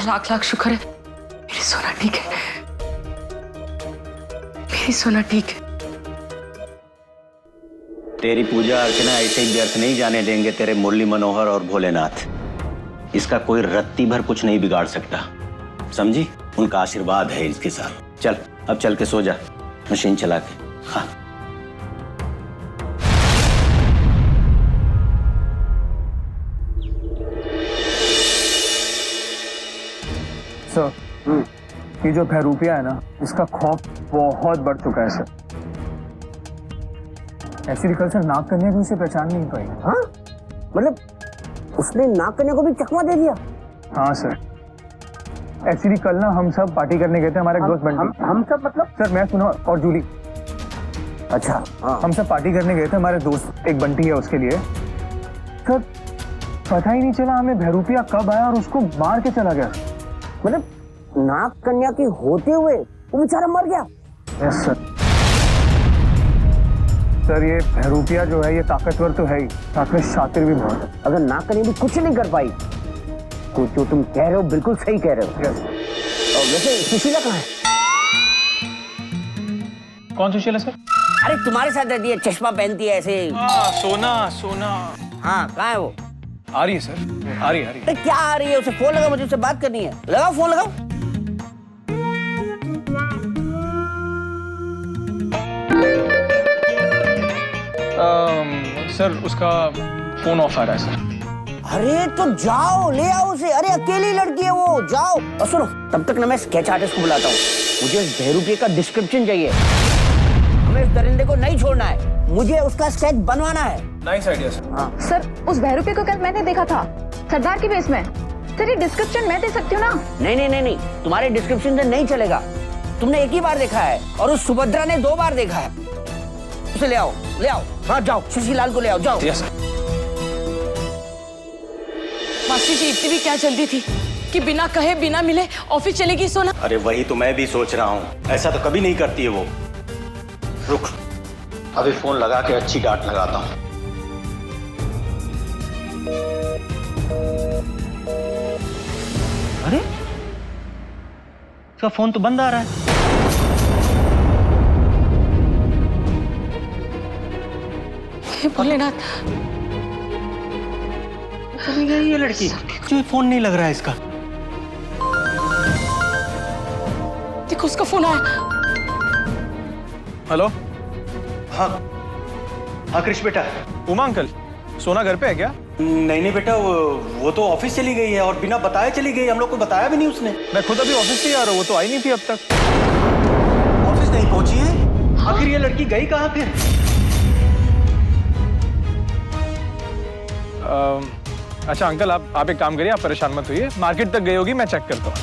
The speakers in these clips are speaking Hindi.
लाख लाख शुक्र है मेरी सोना ठीक है, मेरी सोना ठीक है। तेरी पूजा अर्चना ऐसे ही व्यर्थ नहीं जाने देंगे तेरे मुरली मनोहर और भोलेनाथ। इसका कोई रत्ती भर कुछ नहीं बिगाड़ सकता, समझी? उनका आशीर्वाद है इसके साथ। चल अब चल के सो जा मशीन चला के। हाँ सर, ये जो बहरूपिया है ना, इसका खौफ बहुत बढ़ चुका है सर। एक्चुअली कल सर नाग कन्या भी उसे पहचान नहीं पाई। हाँ? मतलब उसने नाग कन्या को भी चकमा दे दिया? हाँ सर, एक्चुअली कल ना हम सब पार्टी करने गए थे, हमारे दोस्त बंटी। हम सब मतलब? सर मैं सुनो, और जूली। अच्छा हाँ। हम सब पार्टी करने गए थे, हमारे दोस्त एक बंटी है उसके लिए। सर पता ही नहीं चला हमें बहरूपिया कब आया और उसको मार के चला गया। मतलब नाग कन्या की होते हुए वो बेचारा मर गया? Yes sir. सर ये बहरूपिया जो है ये ताकतवर तो है ही, साथ में शातिर भी बहुत है। अगर नाग कन्या भी कुछ नहीं कर पाई तो जो तुम कह रहे हो बिल्कुल सही कह रहे हो। यस। और वैसे सुशीला कहाँ है? कौन सुशीला सर? अरे तुम्हारे साथ रहती है, चश्मा पहनती है ऐसे। सोना सोना। हाँ कहाँ है वो? आ रही है सर, आ रही है। अरे क्या आ रही है? उसे फोन लगाओ, मुझे उससे बात करनी है। लगाओ फोन लगाओ। सर उसका फोन ऑफ आ रहा है सर। अरे तो जाओ ले आओ उसे। अरे अकेली लड़की है वो, जाओो। और सुनो, तब तक ना मैं स्केच आर्टिस्ट को बुलाता हूँ। मुझे उस बहरूपिये का डिस्क्रिप्शन चाहिए। हमें इस दरिंदे को नहीं छोड़ना है, मुझे उसका स्केच बनवाना है। Nice idea sir. हाँ सर उस बहरूपिये को कल मैंने देखा था सरदार के बेस में। सर ये डिस्क्रिप्शन मैं दे सकती हूँ ना? नहीं नहीं नहीं नहीं, तुम्हारे डिस्क्रिप्शन से नहीं चलेगा। तुमने एक ही बार देखा है और उस सुभद्रा ने 2 बार देखा है। उसे ले आओ, ले आओ। हाँ जाओ, शशिलाल को ले आओ, जाओ। यस। मास्टर जी इतनी भी क्या जल्दी थी कि बिना कहे बिना मिले ऑफिस चलेगी सोना? अरे वही तो मैं भी सोच रहा हूँ, ऐसा तो कभी नहीं करती है वो। रुक, अभी फोन लगा के अच्छी डांट लगाता हूँ। अरे इसका फोन तो बंद आ रहा है। हे भोलेनाथ, चली गई ये लड़की, क्यों फोन नहीं लग रहा है इसका? देखो उसका फोन आया। हेलो। हाँ हाँ कृष्ण बेटा। उमा अंकल, सोना घर पे है क्या? नहीं नहीं बेटा, वो तो ऑफिस चली गई है और बिना बताए चली गई। हम लोग को बताया भी नहीं उसने। मैं खुद अभी ऑफिस से ही आ रहा हूँ, वो तो आई नहीं थी अब तक। ऑफिस नहीं पहुंची है? आखिर ये लड़की गई कहाँ फिर? अच्छा अंकल, आप एक काम करिए, आप परेशान मत होइए, मार्केट तक गई होगी, मैं चेक करता हूँ।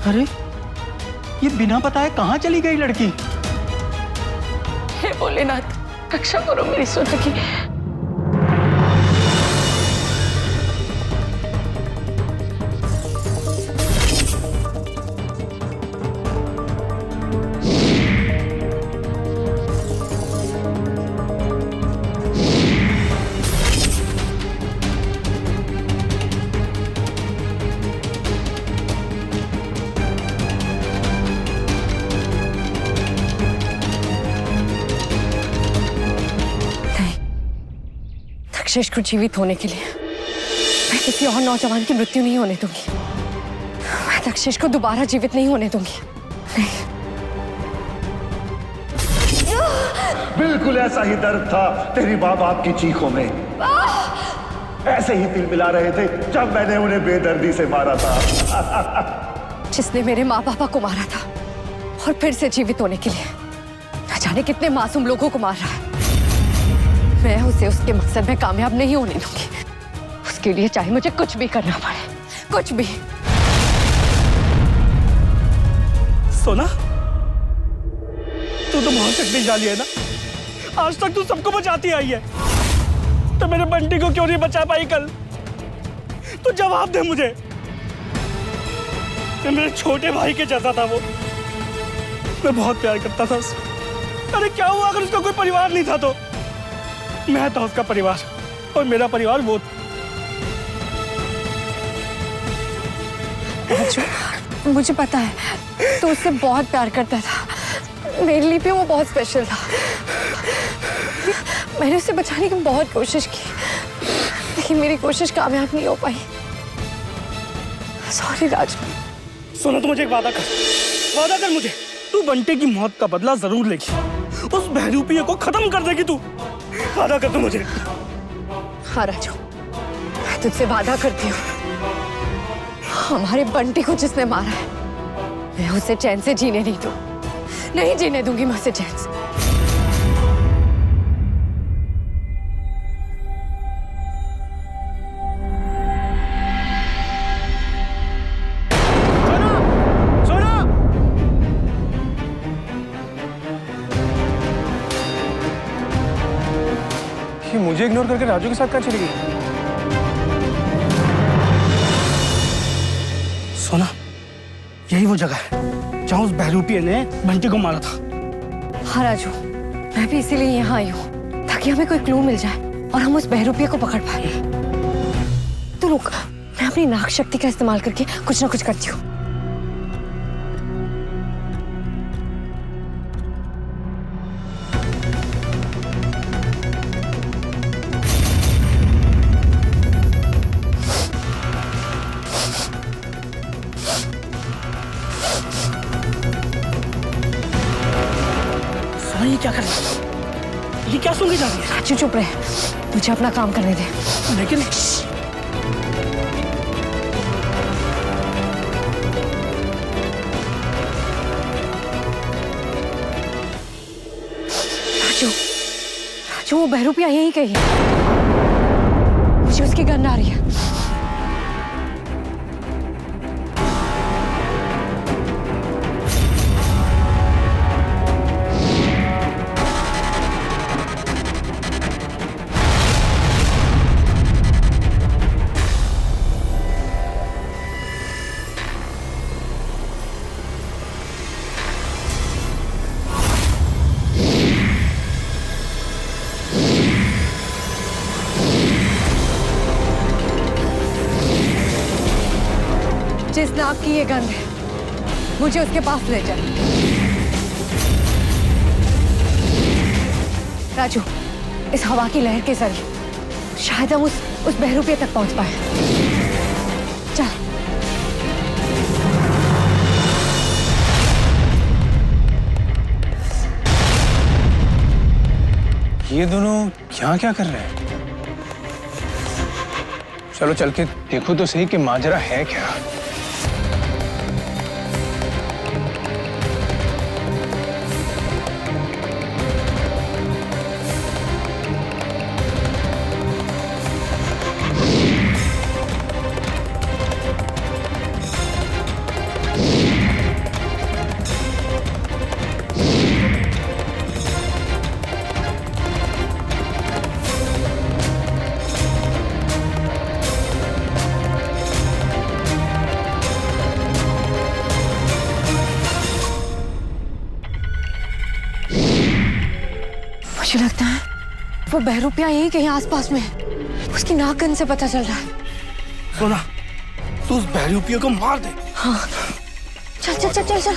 अरे ये बिना बताए कहाँ चली गई लड़की? हे भोलेनाथ, रक्षा करो मेरी सोना की। दक्षेश को जीवित होने के लिए मैं किसी और नौजवान की मृत्यु नहीं होने दूंगी। मैं दक्षेश को दोबारा जीवित नहीं होने दूंगी। नहीं। बिल्कुल ऐसा ही दर्द था तेरी माँ बाप की चीखों में। ऐसे ही तिलमिला रहे थे जब मैंने उन्हें बेदर्दी से मारा था। जिसने मेरे माँ पापा को मारा था और फिर से जीवित होने के लिए न जाने कितने मासूम लोगों को मार रहा है, मैं उसे उसके मकसद में कामयाब नहीं होने दूंगी। उसके लिए चाहे मुझे कुछ भी करना पड़े, कुछ भी। सोना, तू तो बहुत शक्तिशाली है ना, आज तक तू सबको बचाती आई है, तो मेरे बंटी को क्यों नहीं बचा पाई कल? तो जवाब दे मुझे। तो मेरे छोटे भाई के जैसा था वो, मैं बहुत प्यार करता था उससे। अरे क्या हुआ अगर उसका कोई परिवार नहीं था तो? मैं था उसका परिवार और मेरा परिवार वो। राजू, मुझे पता है तो उससे बहुत प्यार करता था। मेरे लिए भी वो बहुत स्पेशल था। मैंने उसे बचाने की बहुत कोशिश की, लेकिन मेरी कोशिश कामयाब नहीं हो पाई। सॉरी राजू। सुनो, तो मुझे एक वादा कर मुझे, तू बंटे की मौत का बदला जरूर लेगी, उस बहरूपिये को खत्म कर देगी तू। वादा कर तू मुझे। हाँ राजू, मैं तुझसे वादा करती हूँ, हमारे बंटी को जिसने मारा है, मैं उसे चैन से जीने नहीं जीने दूंगी मैं उसे चैन से। ये मुझे इग्नोर करके राजू के साथ कहाँ चली गई? सोना, यही वो जगह है जहाँ उस बहरूपिये ने बंटी को मारा था। हाँ राजू, मैं भी इसीलिए यहाँ आई हूँ ताकि हमें कोई क्लू मिल जाए और हम उस बहरूपिये को पकड़ पाए। तो रुक, मैं अपनी नाक शक्ति का इस्तेमाल करके कुछ ना कुछ करती हूँ। ये क्या कर रही है? ये क्या सूंघी जा रही है? राजू चुप रहे, मुझे अपना काम करने दे। लेकिन राजू, वो बहरूपिया यहीं कहीं है। मुझे उसकी गंध आ रही है। जिस नाक की ये गंध है, मुझे उसके पास ले जाए। राजू, इस हवा की लहर के जरिए शायद हम उस बहरूपिये तक पहुंच पाए। चल। ये दोनों यहाँ क्या कर रहे हैं? चलो चल के देखो तो सही कि माजरा है क्या। मुझे लगता है वो बहरूपिया यहीं कहीं आसपास में है। उसकी नाक गंध से पता चल रहा है। सोना, तू उस बहरूपिये को मार दे। हाँ, चल चल चल चल चल।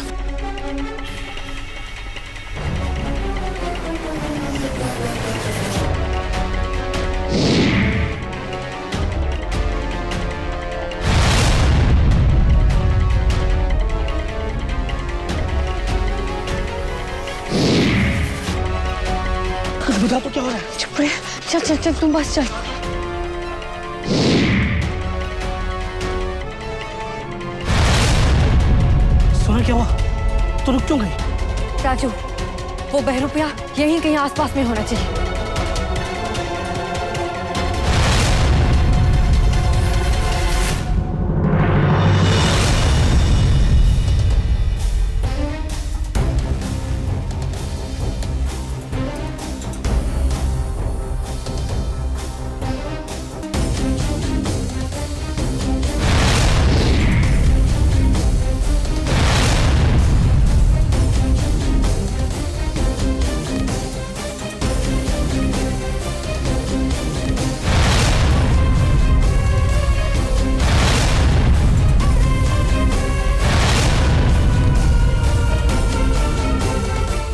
बता तो क्या हो रहा है? चुप रहे, चल चल चल, तुम बस चल। सोना, क्या हुआ? तो रुक क्यों गई? राजू, वो बहरूपिया यहीं कहीं आसपास में होना चाहिए।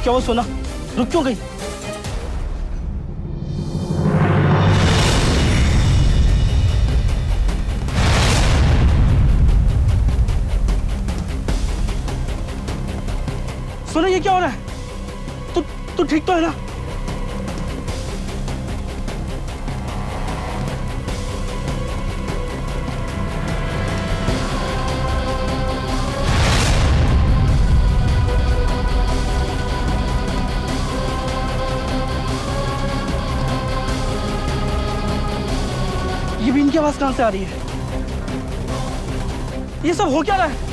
क्या हुआ सोना, रुक क्यों गई? सोना ये क्या हो रहा है? तू ठीक तो है ना? ये बीन की आवाज कहां से आ रही है? ये सब हो क्या रहा है?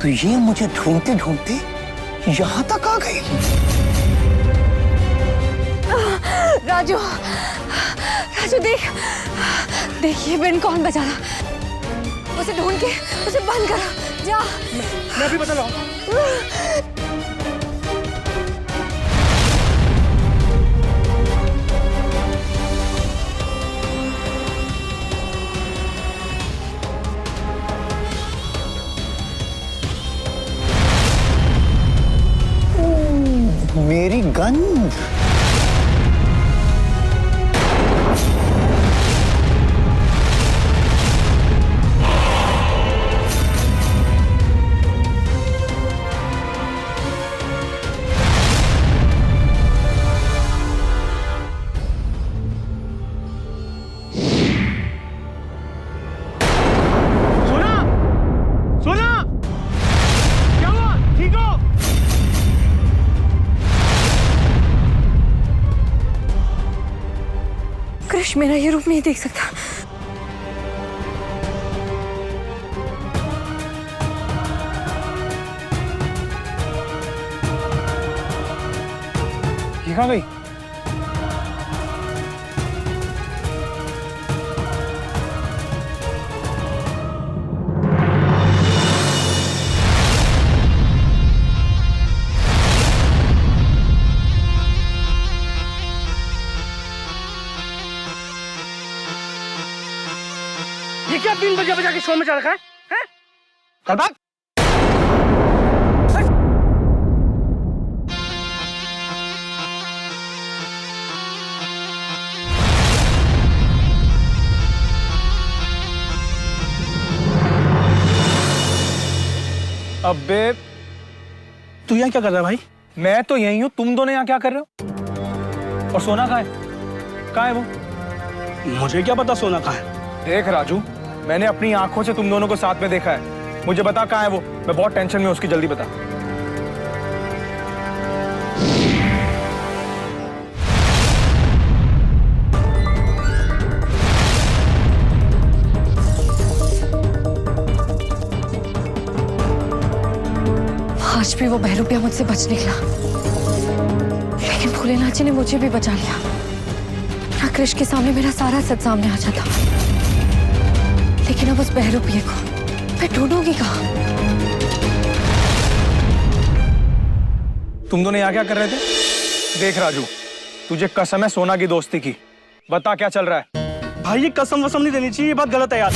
तो ये मुझे ढूंढते ढूंढते यहां तक आ गई। राजू, राजू देख ये बिन कौन बजा रहा? उसे ढूंढ के उसे बंद करो, जा। मैं भी बता रहा हूं। मेरी गंध। सोना, सोना, क्या हुआ? ठीक हो? कृष मेरा ये रूप नहीं देख सकता। ये कहाँ गई? ये क्या 3 बजे बजा के शो में चल रखा है? हैं? चल भाग। अबे तू यहाँ क्या कर रहा है भाई? मैं तो यही हूँ, तुम दोनों यहाँ क्या कर रहे हो? और सोना कहाँ है? कहाँ है वो? मुझे क्या पता सोना कहाँ है? देख राजू, मैंने अपनी आंखों से तुम दोनों को साथ में देखा है। मुझे बता कहाँ है वो, मैं बहुत टेंशन में हूं, उसकी जल्दी बता। आज भी वो बहरूपिया मुझसे बच निकला, लेकिन भोलेनाथ जी ने मुझे भी बचा लिया। ना कृष के सामने मेरा सारा सच सामने आ जाता, लेकिन अब उस बहरूपिये को मैं ढूंढूंगी कहाँ? तुम दोनों यहाँ क्या कर रहे थे? देख राजू, तुझे कसम है सोना की दोस्ती की, बता क्या चल रहा है? भाई ये कसम वसम नहीं देनी चाहिए, ये बात गलत है यार।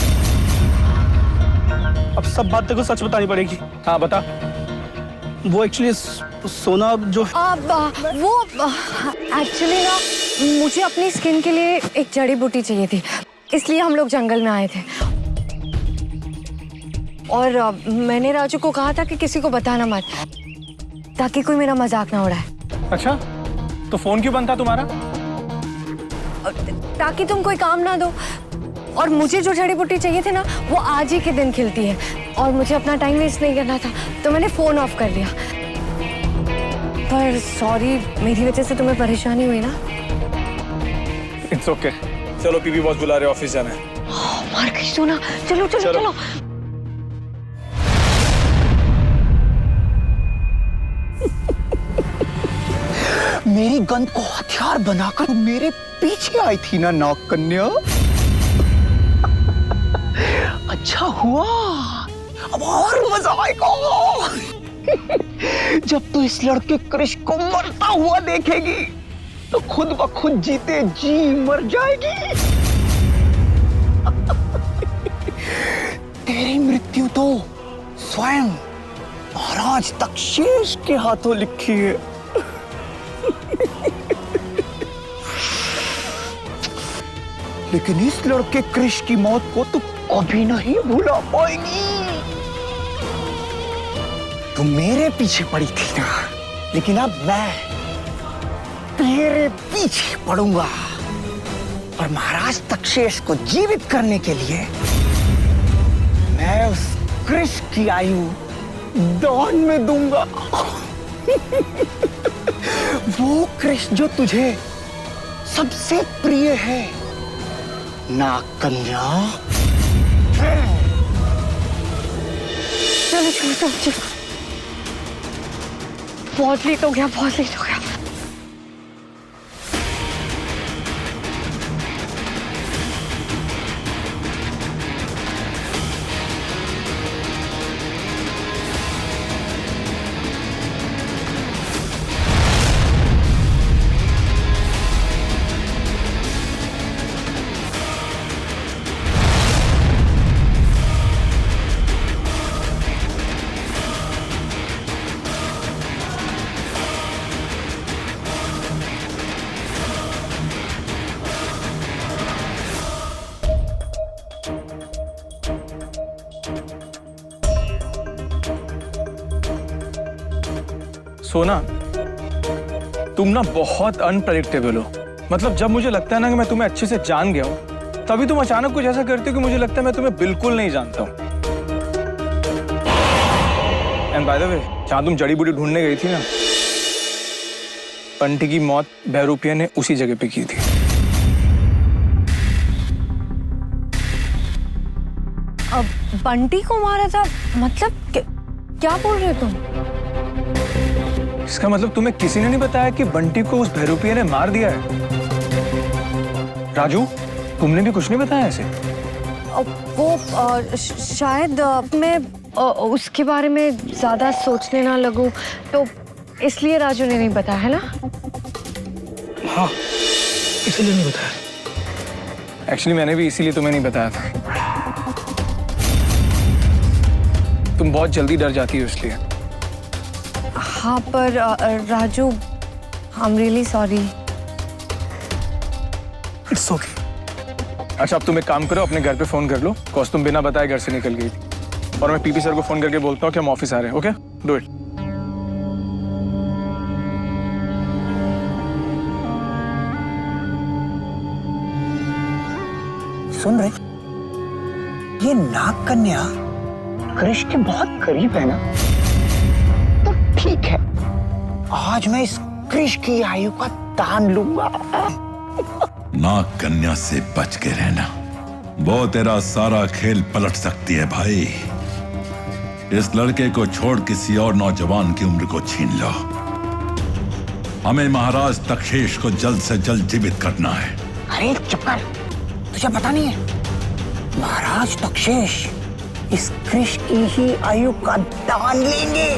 अब सब बात तेरे को सच बतानी पड़ेगी। हाँ बता। वो एक्चुअली सोना जो वो एक्चुअली ना मुझे अपनी स्किन के लिए एक जड़ी बूटी चाहिए थी, इसलिए हम लोग जंगल में आए थे। और मैंने राजू को कहा था कि किसी को बताना मत, ताकि कोई मेरा मजाक ना उड़ाए। अच्छा, तो फोन क्यों बंद था तुम्हारा? ताकि तुम कोई काम ना दो। और मुझे जो जड़ी बूटी चाहिए थी ना, वो आज ही के दिन खिलती है, और मुझे अपना टाइम वेस्ट नहीं करना था, तो मैंने फोन ऑफ कर दिया। पर सॉरी, मेरी वजह से तुम्हें परेशानी हुई ना। It's okay. चलो पीपी बॉस बुला रहे, ऑफिस जाना है। मार गई सोना, चलो चलो चलो। मेरी गंध को हथियार बनाकर तुम मेरे पीछे आई थी ना नाग कन्या। अच्छा हुआ, अब और मजा आएगा जब तू इस लड़के कृष को मरता हुआ देखेगी तो खुद ब खुद जीते जी मर जाएगी। तेरी मृत्यु तो स्वयं महाराज तक्षेश के हाथों लिखी है। लेकिन इस लड़के कृष की मौत को तू कभी नहीं भुला पाएगी। तू मेरे पीछे पड़ी थी ना, लेकिन अब मैं तेरे पीछे पड़ूंगा और महाराज तक्षेश को जीवित करने के लिए मैं उस कृष की आयु दान में दूंगा। वो कृष जो तुझे सबसे प्रिय है नाग कन्या। चलो चलो चलो चलो, बहुत लेट हो गया, बहुत लेट हो गया। सोना, तुम ना बहुत अनप्रेडिक्टेबल हो। मतलब जब मुझे लगता है ना कि मैं तुम्हें अच्छे से जान गया हूं, तभी तुम अचानक कुछ ऐसा करते हो कि मुझे लगता है मैं तुम्हें बिल्कुल नहीं जानता हूं। एंड बाय द वे, जहां तुम जड़ी बूटी ढूंढने गई थी ना, बंटी की मौत बहरूपिया ने उसी जगह पे की थी। अब बंटी को मारा था? मतलब क्या बोल रहे हो तुम? इसका मतलब तुम्हें किसी ने नहीं बताया कि बंटी को उस बहरूपिया ने मार दिया है? राजू, तुमने भी कुछ नहीं बताया ऐसे? वो शायद मैं उसके बारे में ज्यादा सोचने ना लगूं, तो इसलिए राजू ने नहीं बताया, है ना? हाँ, इसलिए नहीं बताया। एक्चुअली मैंने भी इसीलिए तुम्हें नहीं बताया था। तुम बहुत जल्दी डर जाती हो इसलिए। हाँ, पर Raju, I am really sorry. It's okay. अच्छा, अब तुम एक काम करो, अपने घर पे फोन कर लो, कॉज तुम बिना बताए घर से निकल गई थी। और मैं पीपी सर को फोन करके बोलता हूँ कि हम ऑफिस आ रहे हैं। Okay, do it. सुन रहे, ये नाग कन्या कृष के बहुत करीब है ना, तो ठीक है, आज मैं इस कृष की आयु का दान लूंगा। नाग कन्या से बच के रहना, वो तेरा सारा खेल पलट सकती है भाई। इस लड़के को छोड़ किसी और नौजवान की उम्र को छीन लो। हमें महाराज तक्षेश को जल्द से जल्द जीवित करना है। अरे चुप कर, तुझे पता नहीं है, महाराज तक्षेश इस कृष की ही आयु का दान लेंगे।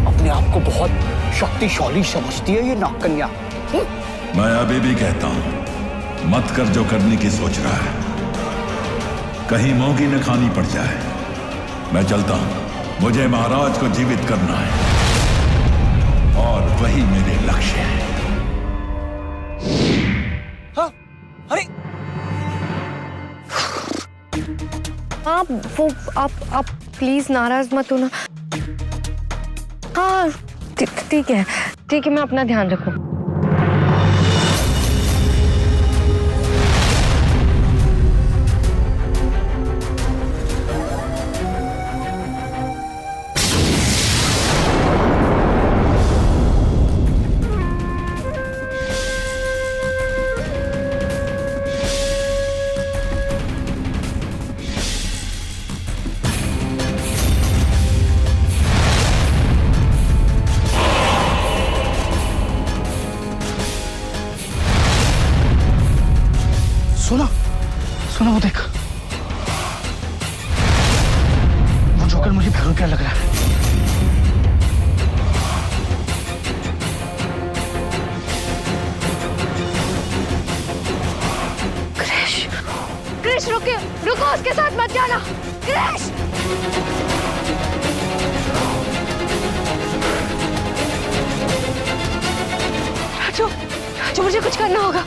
अपने आप को बहुत शक्तिशाली समझती है ये नाग कन्या। मैं अभी भी कहता हूं, मत कर जो करने की सोच रहा है, कहीं मोगी न खानी पड़ जाए। मैं चलता हूं, मुझे महाराज को जीवित करना है और वही मेरे लक्ष्य है। हाँ, अरे आप प्लीज नाराज मत होना। हाँ ठीक है, मैं अपना ध्यान रखूं। सोना सोना, वो देख, वो जोकर मुझे भैरू क्या लग रहा है। क्रिश रुको, रुको, उसके साथ मत जाना। क्रिश! राजू, राजू, मुझे कुछ करना होगा।